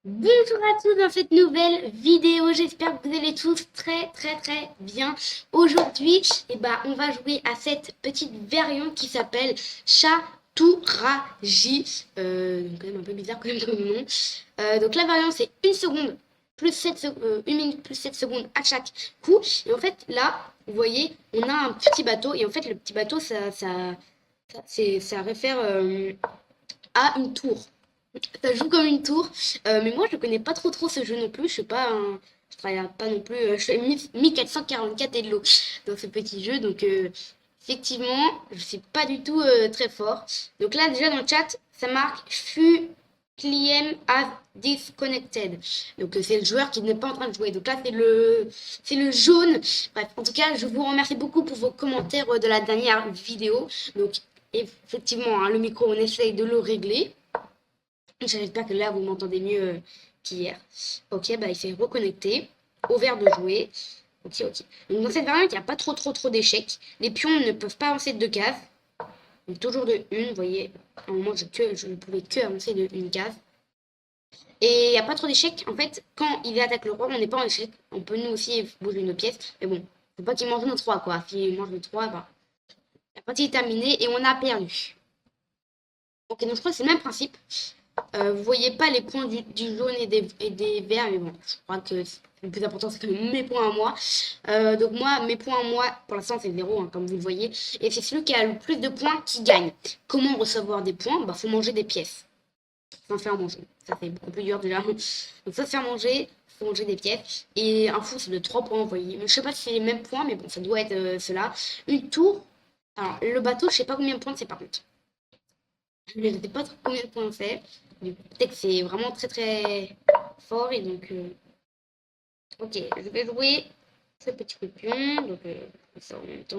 Bonjour à tous dans cette nouvelle vidéo, j'espère que vous allez tous très bien. Aujourd'hui, on va jouer à cette petite variante qui s'appelle Chatouraji. Donc quand même un peu bizarre quand même comme nom. Donc la variante c'est une seconde plus 1 minute plus 7 secondes à chaque coup. Et en fait là, vous voyez, on a un petit bateau et en fait le petit bateau ça réfère à une tour. Ça joue comme une tour. Mais moi, je connais pas trop ce jeu non plus. Je suis pas un... Je travaille pas non plus. Je fais 1444 Elo dans ce petit jeu. Donc, effectivement, je suis pas du tout très fort. Donc là, déjà dans le chat, ça marque Fukliem have disconnected. Donc, c'est le joueur qui n'est pas en train de jouer. Donc là, c'est le jaune. Bref, en tout cas, je vous remercie beaucoup pour vos commentaires de la dernière vidéo. Donc, effectivement, hein, le micro, on essaye de le régler. J'espère que là, vous m'entendez mieux qu'hier. Ok, bah il s'est reconnecté. Au vert de jouer. Ok, ok. Donc dans cette variante, il n'y a pas trop d'échecs. Les pions ne peuvent pas avancer de 2 cases. Donc toujours de une, vous voyez. À un moment, je ne pouvais que avancer de une case. Et il n'y a pas trop d'échecs. En fait, quand il attaque le roi, on n'est pas en échec. On peut nous aussi bouger nos pièces. Mais bon, faut pas qu'il mange nos 3, quoi. S'il mange nos 3, bah, la partie est terminée et on a perdu. Ok, donc je crois que c'est le même principe. Vous voyez pas les points du jaune et des verts, mais bon, je crois que le plus important, c'est quand même mes points à moi. Donc moi, mes points à moi, pour l'instant, c'est 0, hein, comme vous le voyez. Et c'est celui qui a le plus de points qui gagne. Comment recevoir des points? Bah, faut manger des pièces. Enfin, faire manger. Ça, c'est beaucoup plus dur déjà. Donc ça, faire manger, faut manger des pièces. Et un fou, c'est de 3 points, vous voyez. Mais je sais pas si c'est les mêmes points, mais bon, ça doit être cela. Une tour. Alors, le bateau, je sais pas combien de points c'est par contre. Je ne sais pas trop combien de points c'est. Mais peut-être que c'est vraiment très fort. Et donc, ok, je vais jouer ce petit coup de pion. Donc, ça en même temps.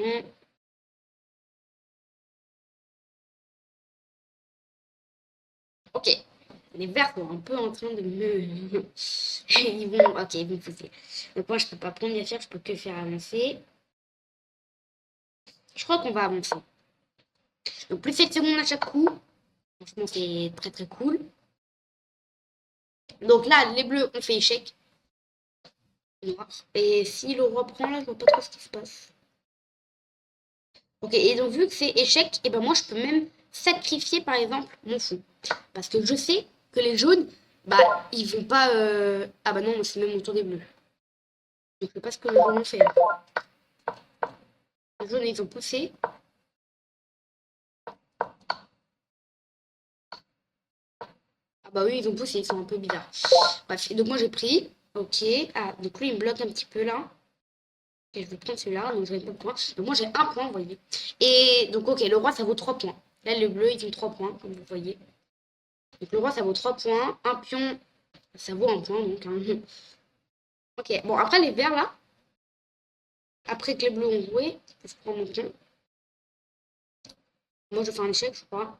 Ok, les verts sont un peu en train de me. Ils vont. Ok, ils vont pousser. Donc, moi, je peux pas prendre bien sûr, je peux que faire avancer. Je crois qu'on va avancer. Donc, plus 7 secondes à chaque coup. Franchement, c'est très cool. Donc là, les bleus ont fait échec. Noir. Et si le roi prend là, je vois pas trop ce qui se passe. Ok, et donc vu que c'est échec, et ben moi je peux même sacrifier par exemple mon fou. Parce que je sais que les jaunes, bah ils vont pas. Ah bah non, c'est même autour des bleus. Donc je sais pas ce que les jaunes ont fait. Les jaunes ils ont poussé. Ah bah oui, ils ont poussé, ils sont un peu bizarres. Bref, et donc moi j'ai pris. Ok. Ah, donc lui il me bloque un petit peu là. Ok, je vais prendre celui-là, donc je vais pas de points. Donc moi j'ai un point, vous voyez. Et donc ok, le roi ça vaut 3 points. Là le bleu ils ont 3 points, comme vous voyez. Donc le roi ça vaut 3 points. Un pion, ça vaut un point donc. Hein. Ok, bon après les verts là, après que les bleus ont joué, je prends mon pion. Moi je fais un échec, je crois.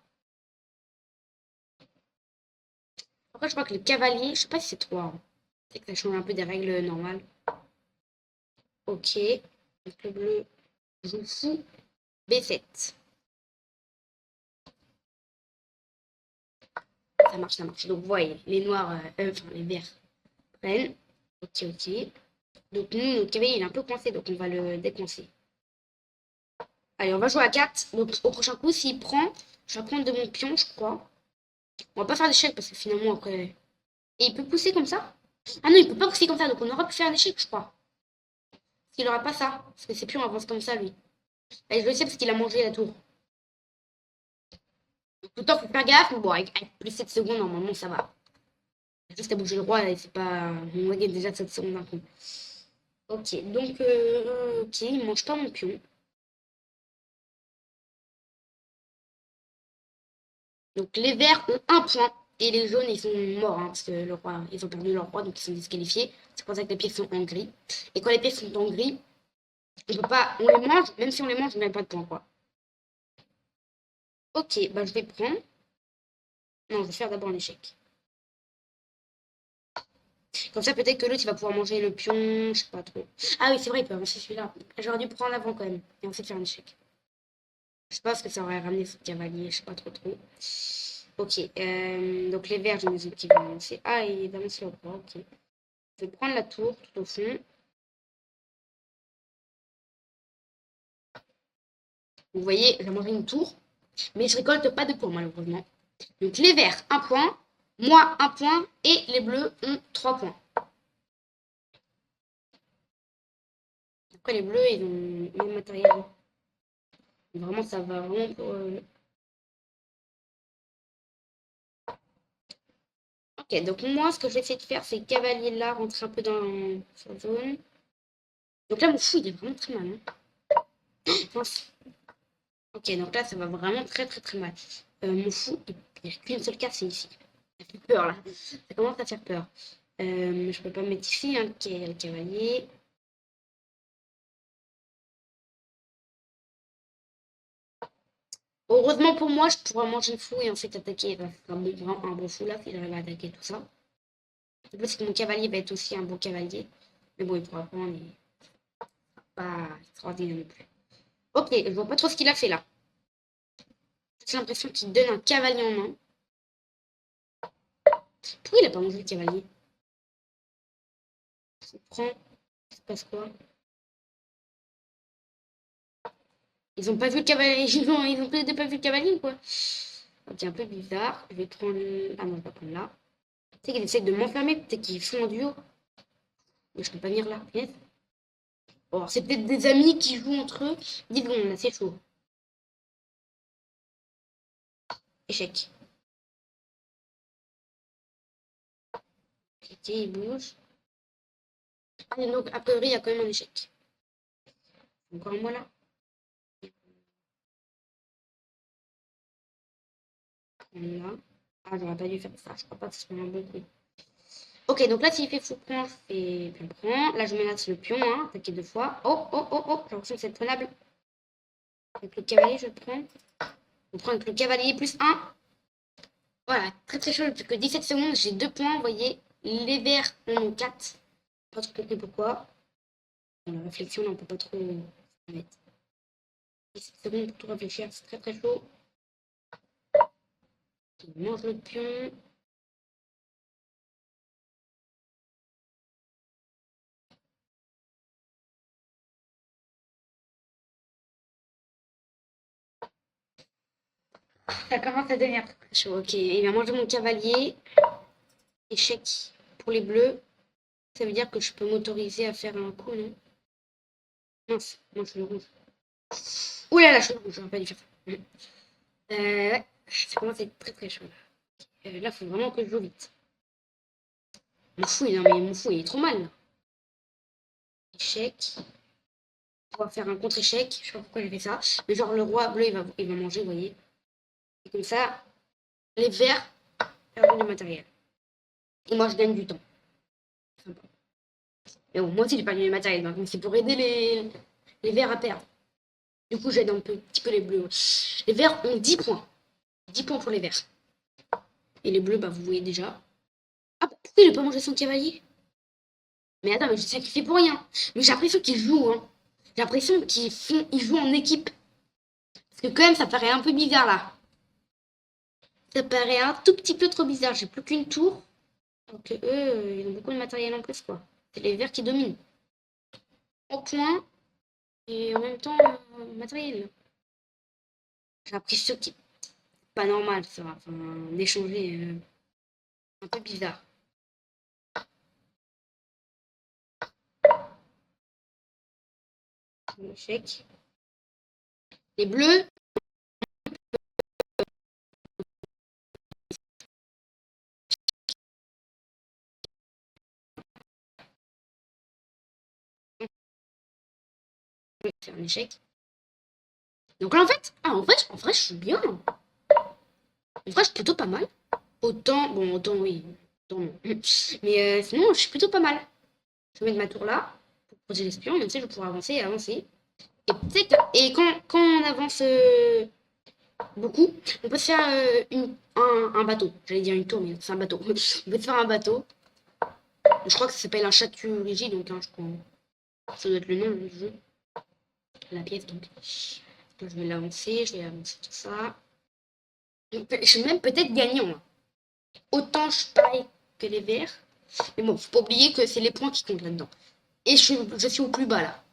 Après je crois que les cavaliers, je sais pas si c'est 3. Hein. C'est que ça change un peu des règles normales. Ok, donc le bleu joue fou. B7. Ça marche, ça marche. Donc vous voyez, les noirs, enfin les verts prennent. Ok, ok. Donc nous, notre cavalier il est un peu coincé, donc on va le décoincer. Allez, on va jouer à 4. Donc au prochain coup, s'il prend, je vais prendre de mon pion, je crois. On va pas faire d'échec parce que finalement après. Et il peut pousser comme ça? Ah non, il peut pas pousser comme ça, donc on aura pu faire un échec, je crois. Parce qu'il aura pas ça. Parce que ses pions avancent comme ça, lui. Et je le sais parce qu'il a mangé la tour. Donc, tout le temps, faut faire gaffe, mais bon, avec plus 7 secondes, normalement, ça va. Juste à bouger le roi, et c'est pas. On gagne déjà 7 secondes d'un coup. Ok, donc, ok, il mange pas mon pion. Donc, les verts ont un point. Et les jaunes, ils sont morts, hein, parce que le roi, ils ont perdu leur roi, donc ils sont disqualifiés. C'est pour ça que les pièces sont en gris. Et quand les pièces sont en gris, on peut pas. On les mange, même si on les mange, on n'a pas de points, quoi. Ok, bah je vais prendre. Non, je vais faire d'abord un échec. Comme ça, peut-être que l'autre, il va pouvoir manger le pion, je sais pas trop. Ah oui, c'est vrai, il peut avancer celui-là. J'aurais dû prendre avant quand même. Et ensuite faire un échec. Je sais pas ce que ça aurait ramené ce cavalier, je sais pas trop. Ok, donc les verts, je me dis qu'ils vont avancer. Ah, il va avancer au bas, ok. Je vais prendre la tour tout au fond. Vous voyez, j'ai mangé une tour, mais je récolte pas de points malheureusement. Donc les verts, 1 point, moi 1 point, et les bleus ont 3 points. Après les bleus, ils ont le même matériel. Vraiment, ça va vraiment pour... Ok, donc moi, ce que je vais essayer de faire, c'est cavalier là, rentrer un peu dans sa zone. Donc là, mon fou, il est vraiment très mal. Hein. Mince. Ok, donc là, ça va vraiment très mal. Mon fou, il n'y a qu'une seule case, c'est ici. Ça fait peur, là. Ça commence à faire peur. Je peux pas me mettre ici, hein, le cavalier. Heureusement pour moi, je pourrais manger le fou et ensuite attaquer. Un bon fou là, si j'arrive à attaquer tout ça. En plus, que mon cavalier va être aussi un bon cavalier. Mais bon, il pourra prendre, mais pas extraordinaire non plus. Ok, je vois pas trop ce qu'il a fait là. J'ai l'impression qu'il donne un cavalier en main. Pourquoi il a pas mangé le cavalier? Il prend. Il se passe quoi? Ils ont pas vu le cavalier. Ils ont peut-être pas vu le cavalier ou quoi? Ok, un peu bizarre. Je vais prendre. Ah non, je vais pas prendre là. Tu sais qu'ils essaient de m'enfermer, peut-être qu'ils font en duo. Mais je peux pas venir là. Yes. Bon, c'est peut-être des amis qui jouent entre eux. Dites-moi, là, c'est chaud. Échec. Ok, il bouge. Ah, donc, a priori, il y a quand même un échec. Encore un moi là. Là. Ah, j'aurais pas dû faire ça. Je crois pas que ce soit un bon coup. Ok, donc là, s'il fait fou prend, je fais pion prend. Là, je menace le pion, hein, attaquer 2 fois. Oh, j'ai l'impression que c'est prenable. Avec le cavalier, je prends. On prend avec le cavalier plus 1. Voilà, très chaud, plus que 17 secondes, j'ai 2 points, vous voyez. Les verts en ont 4. Pas trop compris pourquoi. Dans la réflexion, là, on peut pas trop mettre. 17 secondes pour tout réfléchir, c'est très chaud. Il mange le pion. Ça commence à devenir très chaud. Ok, il va manger mon cavalier. Échec pour les bleus. Ça veut dire que je peux m'autoriser à faire un coup, non? Mince, moi je suis le rouge. Ouh là là, je suis le rouge, j'aurais pas dû faire ça. Ouais, ça commence à être très chaud. Là, faut vraiment que je joue vite. Non mais mon fou, il est trop mal. Là. Échec. On va faire un contre-échec. Je sais pas pourquoi j'ai fait ça. Mais genre, le roi bleu, il va manger, vous voyez. Et comme ça, les verts perdent du matériel. Et moi, je gagne du temps. Sympa. Mais bon, moi aussi, j'ai perdu du matériel. Donc, c'est pour aider les verts à perdre. Du coup, j'aide un petit peu les bleus. Les verts ont 10 points. 10 points pour les verts. Et les bleus, bah, vous voyez déjà. Ah, pourquoi il n'a pas mangé son cavalier? Mais attends, mais je sacrifie pour rien. Mais j'ai l'impression qu'ils jouent, hein. J'ai l'impression qu'ils jouent en équipe. Parce que quand même, ça paraît un peu bizarre, là. Ça paraît un tout petit peu trop bizarre. J'ai plus qu'une tour. Donc eux, ils ont beaucoup de matériel en plus, quoi. C'est les verts qui dominent. Au point, et en même temps, matériel. J'ai l'impression que c'est pas normal, ça. Enfin, d'échanger un peu bizarre. Échec. Les bleus, c'est un échec. Donc là, en vrai, je suis bien. En vrai, je suis plutôt pas mal. Autant oui, autant non. Mais sinon, je suis plutôt pas mal. Je vais mettre ma tour là, pour protéger l'espion, et tu sais, je pourrai avancer et avancer. Et quand on avance beaucoup, on peut se faire un bateau. J'allais dire une tour, mais c'est un bateau. On peut se faire un bateau. Je crois que ça s'appelle un château rigide, donc hein, je crois. Ça doit être le nom du jeu. La pièce, donc. Je vais avancer tout ça. Je suis même peut-être gagnant, hein. Autant je suis pareil que les verts. Mais bon, faut pas oublier que c'est les points qui comptent là-dedans. Et je suis au plus bas là.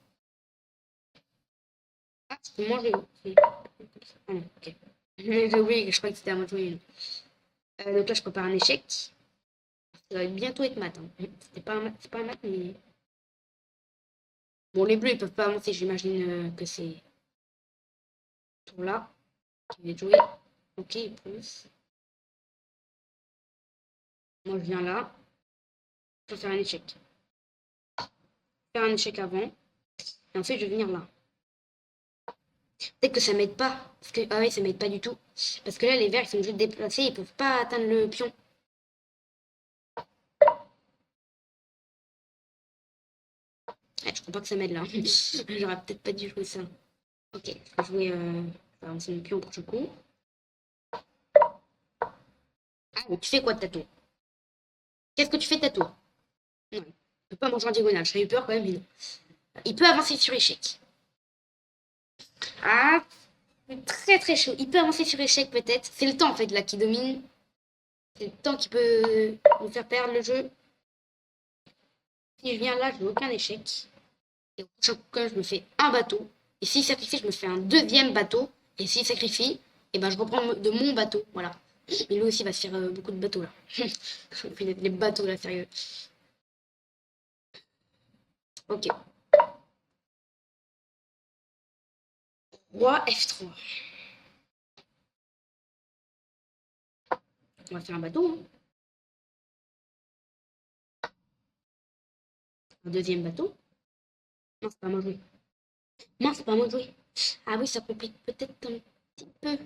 Ah, je peux manger. Ah non, ok. J'ai oublié, je crois que c'était à moi de jouer. Donc là, je prépare un échec. Ça va bientôt être mat, hein. C'est pas un mat, mais. Bon, les bleus, ils peuvent pas avancer. J'imagine que c'est tour là qui va être joué. Ok, il pousse. Moi, je viens là. Je vais faire un échec. Faire un échec avant. Et ensuite, je vais venir là. Peut-être que ça m'aide pas. Parce que, ah oui, ça m'aide pas du tout. Parce que là, les verts, ils sont obligés de déplacer. Ils peuvent pas atteindre le pion. Ouais, je crois pas que ça m'aide là. J'aurais peut-être pas dû jouer ça. Ok, je vais jouer. Je vais avancer mon pion pour ce coup. Ah, mais tu fais quoi de ta tour? Qu'est-ce que tu fais de ta tour? Non, il peut pas manger en diagonale. J'avais eu peur quand même, mais non. Il peut avancer sur échec. Ah, très très chaud. Il peut avancer sur échec peut-être. C'est le temps en fait là qui domine. C'est le temps qui peut nous faire perdre le jeu. Si je viens là, je n'ai aucun échec. Et au prochain coup, je me fais un bateau. Et s'il sacrifie, je me fais un deuxième bateau. Et s'il sacrifie, et ben je reprends de mon bateau. Voilà. Mais lui aussi va se faire beaucoup de bateaux là. Les bateaux là, sérieux. Ok. Roi F3. On va faire un bateau, hein. Un deuxième bateau. Non, c'est pas moi jouer. Non, c'est pas moi jouer. Ah oui, ça complique peut-être un petit peu.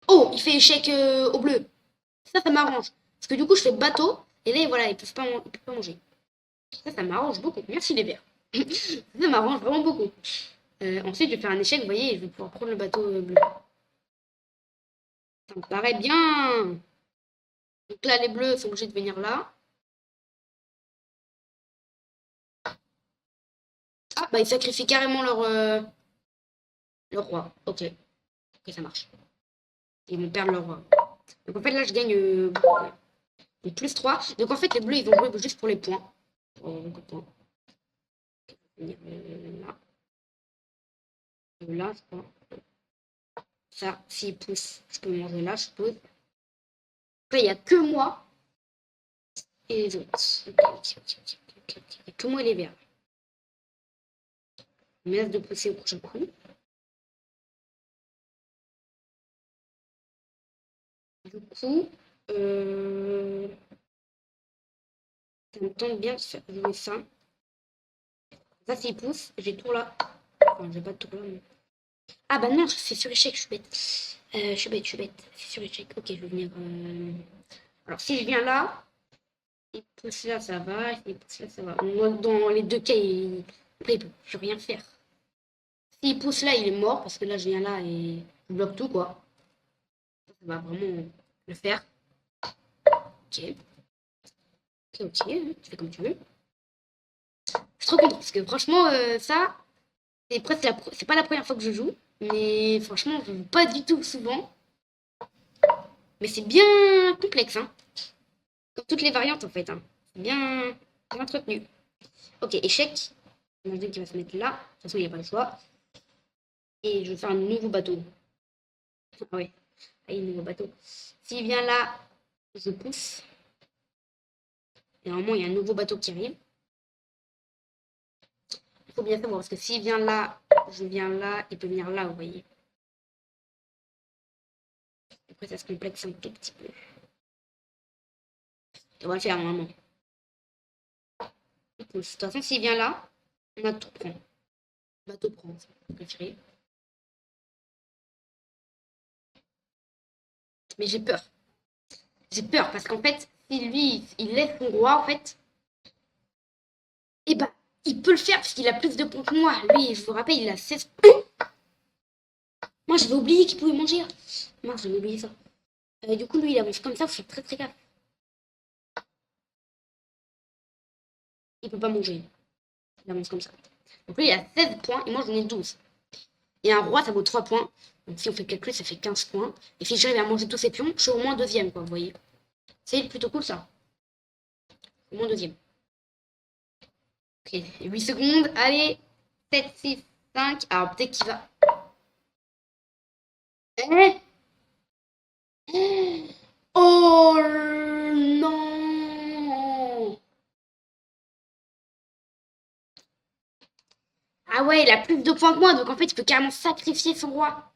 Oh, il fait échec au bleu. Ça m'arrange. Parce que du coup, je fais bateau. Et là, voilà, ils peuvent pas manger. Ça m'arrange beaucoup. Merci les verts. Ça m'arrange vraiment beaucoup. Ensuite, je vais faire un échec, vous voyez, et je vais pouvoir prendre le bateau bleu. Ça me paraît bien. Donc là, les bleus sont obligés de venir là. Ah, bah, ils sacrifient carrément leur roi. Ok. Ok, ça marche. Ils vont perdre leur roi. Donc en fait, là, je gagne donc, plus 3. Donc en fait, les bleus, ils vont jouer juste pour les points. Pour beaucoup de points. Venir là. Là, je crois. Ça, s'ils poussent, je peux manger là, je suppose. Après, il n'y a que moi et les autres. Ok. Il n'y a que moi et les verts. On me laisse de pousser au prochain coup. Du coup, ça me tente bien de faire jouer ça. Ça, s'il pousse, j'ai tour là. Enfin, j'ai pas de tour là, mais... Ah bah non, c'est sur échec, je suis bête. Je suis bête. C'est sur échec. Ok, je vais venir... Alors, si je viens là, il pousse là, ça va. Il pousse là, ça va. Moi, dans les deux cas, après, il peut plus rien faire. S'il pousse là, il est mort, parce que là, je viens là et je bloque tout, quoi. Ça va vraiment le faire. Ok. Ok, tu fais comme tu veux. Je suis trop contente, parce que franchement, ça, c'est pas la première fois que je joue. Mais franchement, je joue pas du tout souvent. Mais c'est bien complexe, hein. Comme toutes les variantes, en fait, hein. C'est bien entretenu. Ok, échec. Imagine qu'il va se mettre là. De toute façon, il n'y a pas le choix. Et je vais faire un nouveau bateau. Ah ouais. Allez, nouveau bateau. S'il vient là, je pousse. Et normalement, il y a un nouveau bateau qui arrive. Il faut bien savoir, parce que s'il vient là, je viens là, il peut venir là, vous voyez. Après, ça se complexe un tout petit peu. On va le faire normalement. De toute façon, s'il vient là, on a tout prend. Bateau prend, c'est préféré. Mais j'ai peur. J'ai peur parce qu'en fait, si lui, il laisse son roi, en fait, eh ben, il peut le faire parce qu'il a plus de points que moi. Lui, je vous rappelle, il a 16 points. Moi, j'avais oublié qu'il pouvait manger. Mince, j'avais oublié ça. Du coup, lui, il avance comme ça, faut faire très très gaffe. Il peut pas manger. Il avance comme ça. Donc lui, il a 16 points et moi, j'en ai 12. Et un roi, ça vaut 3 points. Donc si on fait le calcul, ça fait 15 points. Et si j'arrive à manger tous ces pions, je suis au moins deuxième, quoi, vous voyez. C'est plutôt cool, ça. Au moins deuxième. Ok, 8 secondes. Allez, 7, 6, 5. Alors, peut-être qu'il va... Eh oh non! Ah ouais, il a plus de points que moi, donc en fait, il peut carrément sacrifier son roi.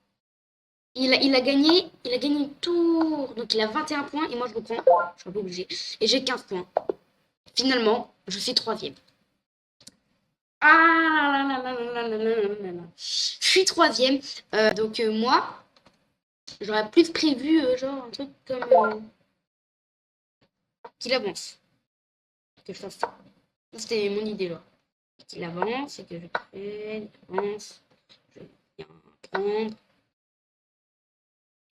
Il a gagné le tour. Donc il a 21 points et moi je reprends. Je suis un peu obligée. Et j'ai 15 points. Finalement, je suis troisième. Ah là là là là là là là là là. Je suis troisième. Donc moi, j'aurais plus prévu genre un truc comme qu'il avance. Que je fasse ça. C'était mon idée là. Qu'il avance et que je prenne, avance. Je viens prendre.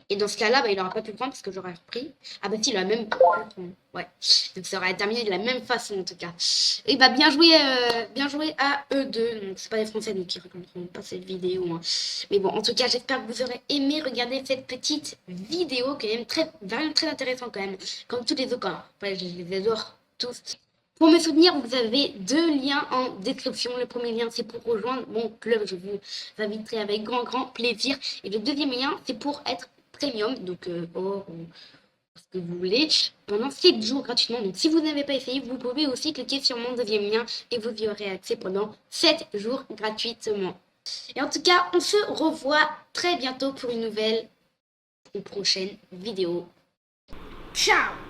Et dans ce cas-là, bah, il n'aura pas pu le prendre parce que j'aurais repris. Ah bah si, il a même pu le prendre. Ouais. Donc ça aurait terminé de la même façon en tout cas. Et bah bien joué à eux deux. Donc c'est pas des Français donc ils ne regarderont pas cette vidéo. Hein. Mais bon, en tout cas, j'espère que vous aurez aimé regarder cette petite vidéo quand même vraiment très intéressante quand même. Comme tous les autres. Hein. Ouais, je les adore tous. Pour me soutenir, vous avez 2 liens en description. Le premier lien, c'est pour rejoindre mon club. Je vous inviterai avec grand plaisir. Et le deuxième lien, c'est pour être premium, donc or ou ce que vous voulez, pendant 7 jours gratuitement. Donc si vous n'avez pas essayé, vous pouvez aussi cliquer sur mon deuxième lien et vous y aurez accès pendant 7 jours gratuitement. Et en tout cas, on se revoit très bientôt pour une prochaine vidéo. Ciao!